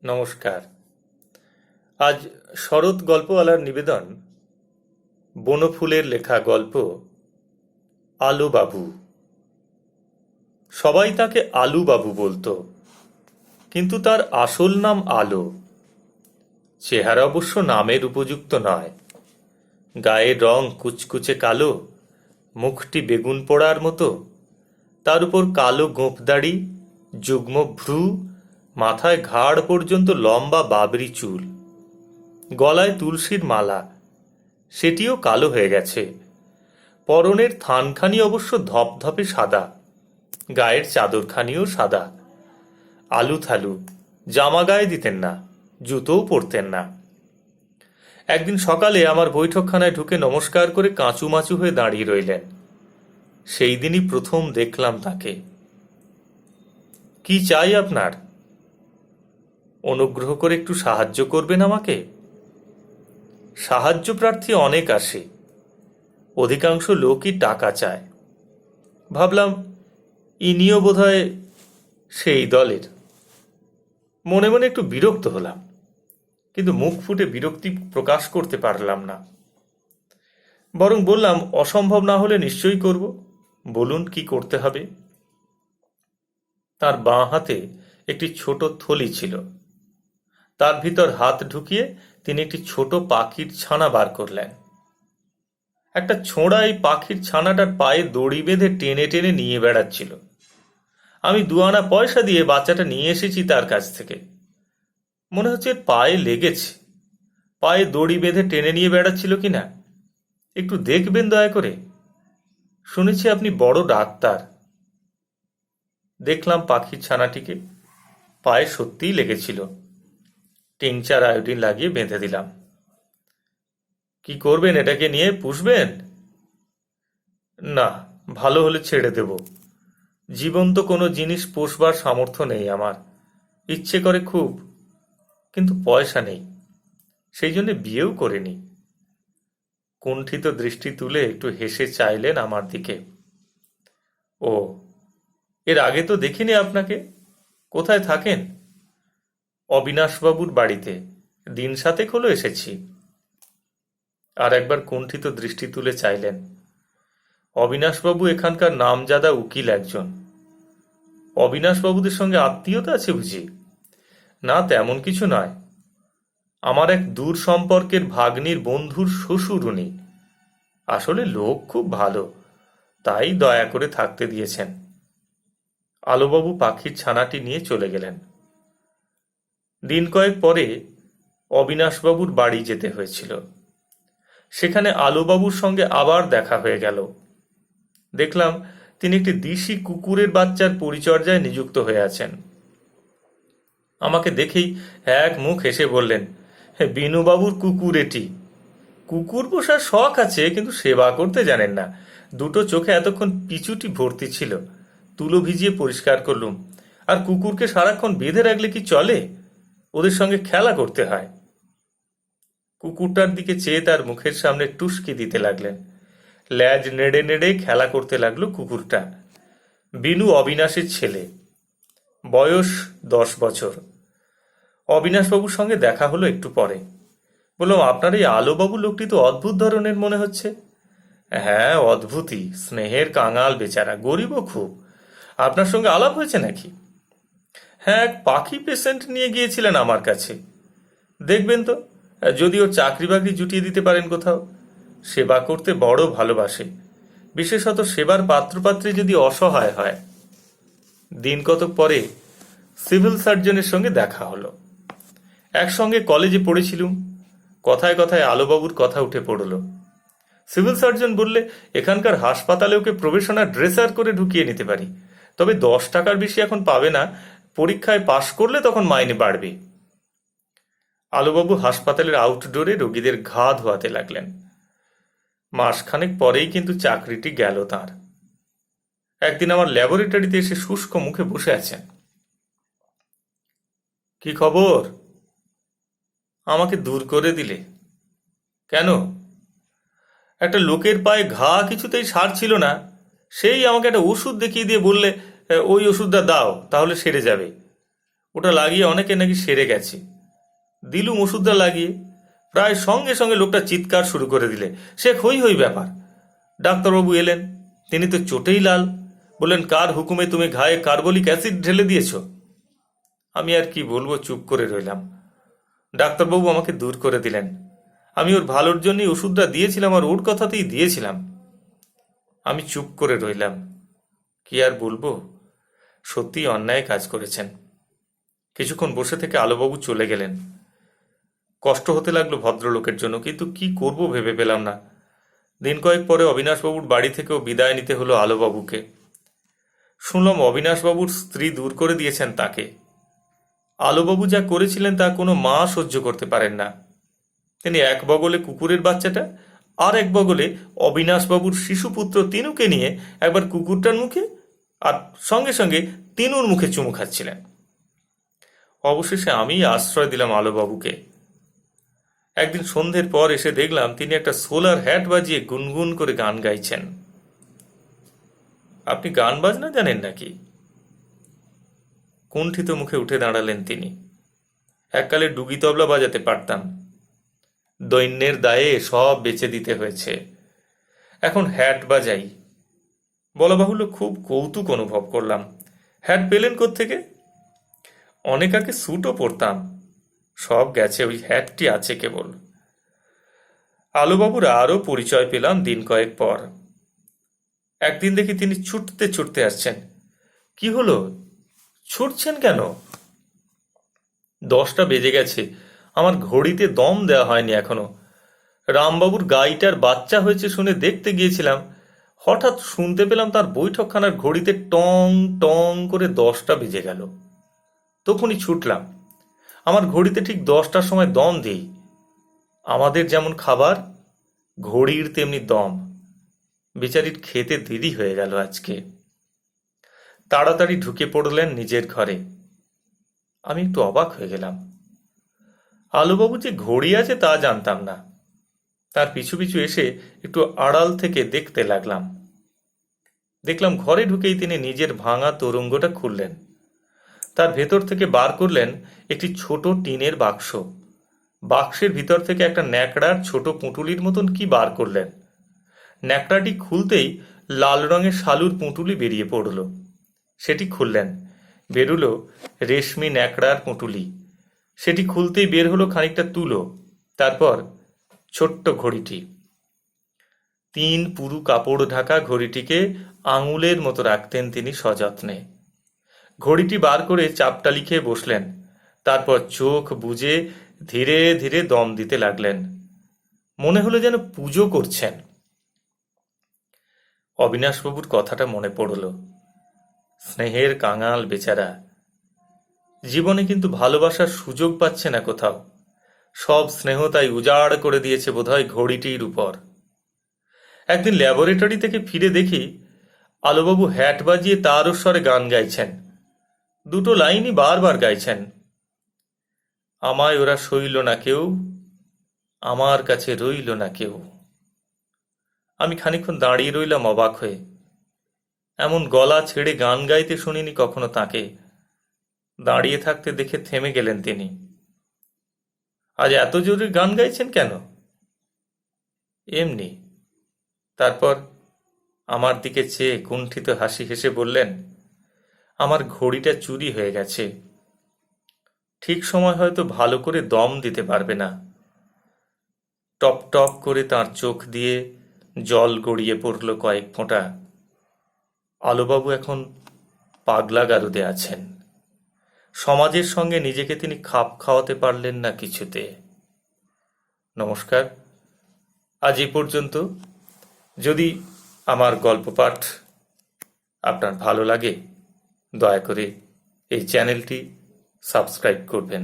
নমস্কার। আজ শরৎ গল্পওয়ালার নিবেদন বনফুলের লেখা গল্প আলো বাবু। সবাই তাকে আলু বাবু বলতো, কিন্তু তার আসল নাম আলো। চেহারা অবশ্য নামের উপযুক্ত নয়। গায়ের রং কুচকুচে কালো, মুখটি বেগুন পোড়ার মতো, তার উপর কালো গোঁফদাড়ি, যুগ্ম ভ্রু, মাথায় ঘাড় পর্যন্ত লম্বা বাবরি চুল, গলায় তুলসীর মালা, সেটিও কালো হয়ে গেছে। পরনের থানখানি অবশ্য ধপধপে সাদা, গায়ের চাদরখানিও সাদা। আলু থালু, জামা গায়ে দিতেন না, জুতোও পরতেন না। একদিন সকালে আমার বৈঠকখানায় ঢুকে নমস্কার করে কাঁচুমাচু হয়ে দাঁড়িয়ে রইলেন। সেই দিনই প্রথম দেখলাম তাকে। কি চাই আপনার? অনুগ্রহ করে একটু সাহায্য করবেন আমাকে। সাহায্য প্রার্থী অনেক আসে, অধিকাংশ লোকই টাকা চায়। ভাবলাম ইনিও বোধহয় সেই দলের। মনে মনে একটু বিরক্ত হলাম, কিন্তু মুখ ফুটে বিরক্তি প্রকাশ করতে পারলাম না। বরং বললাম, অসম্ভব না হলে নিশ্চয়ই করব, বলুন কি করতে হবে। তার বাঁ হাতে একটি ছোট থলি ছিল। তার ভিতর হাত ঢুকিয়ে তিনি একটি ছোট পাখির ছানা বার করলেন। একটা ছোঁড়া এই পাখির ছানাটার পায়ে দড়ি বেঁধে টেনে টেনে নিয়ে বেড়াচ্ছিল। আমি 2 আনা পয়সা দিয়ে বাচ্চাটা নিয়ে এসেছি তার কাছ থেকে। মনে হচ্ছে পায়ে লেগেছে। পায়ে দড়ি বেঁধে টেনে নিয়ে বেড়াচ্ছিল কিনা একটু দেখবেন দয়া করে। শুনেছি আপনি বড় ডাক্তার। দেখলাম পাখির ছানাটিকে, পায়ে সত্যিই লেগেছিল। টিংচার আয়োডিন লাগিয়ে বেঁধে দিলাম। কি করবেন এটাকে নিয়ে? পুষবেন? না, ভালো হলে ছেড়ে দেব। জীবন্ত কোনো জিনিস পোষবার সামর্থ্য নেই আমার। ইচ্ছে করে খুব, কিন্তু পয়সা নেই, সেই জন্য বিয়েও করিনি। কুণ্ঠিত দৃষ্টি তুলে একটু হেসে চাইলেন আমার দিকে। ও, এর আগে তো দেখিনি আপনাকে। কোথায় থাকেন? অবিনাশবাবুর বাড়িতে, দিন 7 হলো এসেছি। আর একবার কুণ্ঠিত দৃষ্টি তুলে চাইলেন। অবিনাশবাবু এখানকার নামজাদা উকিল একজন। অবিনাশবাবুদের সঙ্গে আত্মীয়তা আছে বুঝি? না, তেমন কিছু নয়। আমার এক দূর সম্পর্কের ভাগ্নির বন্ধুর শ্বশুর উনি। আসলে লোক খুব ভালো, তাই দয়া করে থাকতে দিয়েছেন। আলোবাবু পাখির ছানাটি নিয়ে চলে গেলেন। দিন কয়েক পরে অবিনাশবাবুর বাড়ি যেতে হয়েছিল। সেখানে আলোবাবুর সঙ্গে আবার দেখা হয়ে গেল। দেখলাম তিনি একটি দিশি কুকুরের বাচ্চার পরিচর্যায় নিযুক্ত হয়ে আছেন। আমাকে দেখেই এক মুখ হেসে বললেন, বিনুবাবুর কুকুর এটি। কুকুর পোষার শখ আছে, কিন্তু সেবা করতে জানেন না। 2টো চোখে এতক্ষণ পিছুটি ভর্তি ছিল, তুলো ভিজিয়ে পরিষ্কার করলুম। আর কুকুরকে সারাক্ষণ বেঁধে রাখলে কি চলে? ওদের সঙ্গে খেলা করতে হয়। কুকুরটার দিকে চেয়ে তার মুখের সামনে টুসকি দিতে লাগলেন। ল্যাজ নেড়ে নেড়ে খেলা করতে লাগলো কুকুরটা। বিনু অবিনাশের ছেলে, বয়স 10 বছর। অবিনাশবাবুর সঙ্গে দেখা হলো একটু পরে। বললাম, আপনার এই আলোবাবু লোকটি তো অদ্ভুত ধরনের মনে হচ্ছে। হ্যাঁ, অদ্ভুতই, স্নেহের কাঙাল বেচারা, গরিবও খুব। আপনার সঙ্গে আলাপ হয়েছে নাকি? হ্যাঁ, এক পাখি পেশেন্ট নিয়ে গিয়েছিলেন আমার কাছে। দেখবেন তো, যদি ও চাকরি বাকরি জুটিয়ে দিতে পারেন কোথাও। সেবা করতে বড় ভালোবাসে, বিশেষত সেবার পাত্রপাত্রী যদি অসহায় হয়। দিন কতক পরে সিভিল সার্জনের সঙ্গে দেখা হলো। একসঙ্গে কলেজে পড়েছিলুম। কথায় কথায় আলোবাবুর কথা উঠে পড়ল। সিভিল সার্জন বললে, এখানকার হাসপাতালে ওকে প্রবেশনার ড্রেসার করে ঢুকিয়ে নিতে পারি, তবে 10 টাকার বেশি এখন পাবে না, পরীক্ষায় পাশ করলে তখন মাইনে বাড়বে। আলোবাবু হাসপাতালের আউটডোরে রোগীদের ঘা ধোয়াতে লাগলেন। মাসখানেক পরেই কিন্তু চাকরিটি গেল তাঁর। একদিন আমার ল্যাবরেটরিতে এসে শুষ্ক মুখে বসে আছেন। কি খবর? আমাকে দূর করে দিলে কেন? একটা লোকের পায়ে ঘা কিছুতেই সারছিল না, সেই আমাকে একটা ওষুধ দেখিয়ে দিয়ে বললে, ওই ওষুধটা দাও, তাহলে সেরে যাবে। ওটা লাগিয়ে অনেকে নাকি সেরে গেছে। দিলুম ওষুধটা লাগিয়ে, প্রায় সঙ্গে সঙ্গে লোকটা চিৎকার শুরু করে দিলে। সে হই হই ব্যাপার। ডাক্তারবাবু এলেন, তিনি তো চোটেই লাল। বললেন, কার হুকুমে তুমি ঘায়ে কার্বলিক অ্যাসিড ঢেলে দিয়েছ? আমি আর কি বলবো, চুপ করে রইলাম। ডাক্তারবাবু আমাকে দূর করে দিলেন। আমি ওর ভালোর জন্যই ওষুধটা দিয়েছিলাম, আর ওর কথাতেই দিয়েছিলাম। আমি চুপ করে রইলাম। কি আর বলবো, সত্যি অন্যায় কাজ করেছেন। কিছুক্ষণ বসে থেকে আলোবাবু চলে গেলেন। কষ্ট হতে লাগলো ভদ্রলোকের জন্য, কিন্তু কি করব ভেবে পেলাম না। দিন কয়েক পরে অবিনাশবাবুর বাড়ি থেকেও বিদায় নিতে হলো আলোবাবুকে। শুনলাম অবিনাশবাবুর স্ত্রী দূর করে দিয়েছেন তাকে। আলোবাবু যা করেছিলেন তা কোনো মা সহ্য করতে পারেন না। তিনি এক বগলে কুকুরের বাচ্চাটা, আর এক বগলে অবিনাশবাবুর শিশুপুত্র তিনুকে নিয়ে একবার কুকুরটার মুখে আর সঙ্গে সঙ্গে তিনুর মুখে চুমু খাচ্ছিলেন। অবশেষে আমি আশ্রয় দিলাম আলোবাবুকে। একদিন সন্ধ্যের পর এসে দেখলাম তিনি একটা সোলার হ্যাট বাজিয়ে গুনগুন করে গান গাইছেন। আপনি গান বাজনা জানেন নাকি? কুণ্ঠিত মুখে উঠে দাঁড়ালেন তিনি। এককালে ডুগি তবলা বাজাতে পারতাম, দৈন্যের দায়ে সব বেচে দিতে হয়েছে, এখন হ্যাট বাজাই। বলা বাহুল্য, খুব কৌতুক অনুভব করলাম। হ্যাট পেলেন কোত্থেকে? অনেক আগে স্যুটও পরতাম, সব গেছে, ওই হ্যাটটি আছে কেবল। আলোবাবুর আরও পরিচয় পেলাম দিন কয়েক পর। একদিন দেখি তিনি ছুটতে ছুটতে আসছেন। কি হলো, ছুটছেন কেন? 10টা বেজে গেছে, আমার ঘড়িতে দম দেওয়া হয়নি এখনো। রামবাবুর গাইটার বাচ্চা হয়েছে শুনে দেখতে গিয়েছিলাম, হঠাৎ শুনতে পেলাম তার বৈঠকখানার ঘড়িতে টং টং করে 10টা বেজে গেল। তখনই ছুটলাম। আমার ঘড়িতে ঠিক 10টার সময় দম দিই। আমাদের যেমন খাবার, ঘড়ির তেমনি দম। বেচারির খেতে দেরি হয়ে গেল আজকে। তাড়াতাড়ি ঢুকে পড়লেন নিজের ঘরে। আমি একটু অবাক হয়ে গেলাম। আলোবাবু যে ঘড়ি আছে তা জানতাম না। তার পিছু পিছু এসে একটু আড়াল থেকে দেখতে লাগলাম। দেখলাম ঘরে ঢুকেই তিনি নিজের ভাঙা তোরঙ্গটা খুললেন। তার ভেতর থেকে বার করলেন একটি ছোট টিনের বাক্স। বাক্সের ভিতর থেকে একটা ন্যাকড়ার ছোট পুঁটুলির মতন কি বার করলেন। ন্যাকড়াটি খুলতেই লাল রঙের শালুর পুঁটুলি বেরিয়ে পড়ল। সেটি খুললেন, বেরুলো রেশমি ন্যাকড়ার পুঁটুলি। সেটি খুলতেই বের হলো খানিকটা তুলো, তারপর ছোট্ট ঘড়িটি। 3 পুরু কাপড় ঢাকা ঘড়িটিকে আঙুলের মতো রাখতেন তিনি সযত্নে। ঘড়িটি বার করে চাপটা লিখে বসলেন, তারপর চোখ বুজে ধীরে ধীরে দম দিতে লাগলেন। মনে হলো যেন পুজো করছেন। অবিনাশবাবুর কথাটা মনে পড়ল। স্নেহের কাঙাল বেচারা, জীবনে কিন্তু ভালোবাসার সুযোগ পাচ্ছে না কোথাও। সব স্নেহ তাই উজাড় করে দিয়েছে বোধহয় ঘড়িটির উপর। একদিন ল্যাবরেটরি থেকে ফিরে দেখি আলোবাবু হ্যাট বাজিয়ে তার স্বরে গান গাইছেন। 2টো লাইনই বারবার গাইছেন। আমায় ওরা সইল না কেউ, আমার কাছে রইল না কেউ। আমি খানিকক্ষণ দাঁড়িয়ে রইলাম অবাক হয়ে। এমন গলা ছেড়ে গান গাইতে শুনিনি কখনো তাকে। দাঁড়িয়ে থাকতে দেখে থেমে গেলেন তিনি। আজ এত জোরে গান গাইছেন কেন? এমনি। তারপর আমার দিকে চেয়ে কুণ্ঠিত হাসি হেসে বললেন, আমার ঘড়িটা চুরি হয়ে গেছে। ঠিক সময় হয়তো ভালো করে দম দিতে পারবে না। টপ টপ করে তাঁর চোখ দিয়ে জল গড়িয়ে পড়ল কয়েক ফোঁটা। আলোবাবু এখন পাগলা গারদে আছেন। সমাজের সঙ্গে নিজেকে তিনি খাপ খাওয়াতে পারলেন না কিছুতে। নমস্কার, আজ এই পর্যন্ত। যদি আমার গল্প পাঠ আপনার ভালো লাগে, দয়া করে এই চ্যানেলটি সাবস্ক্রাইব করবেন।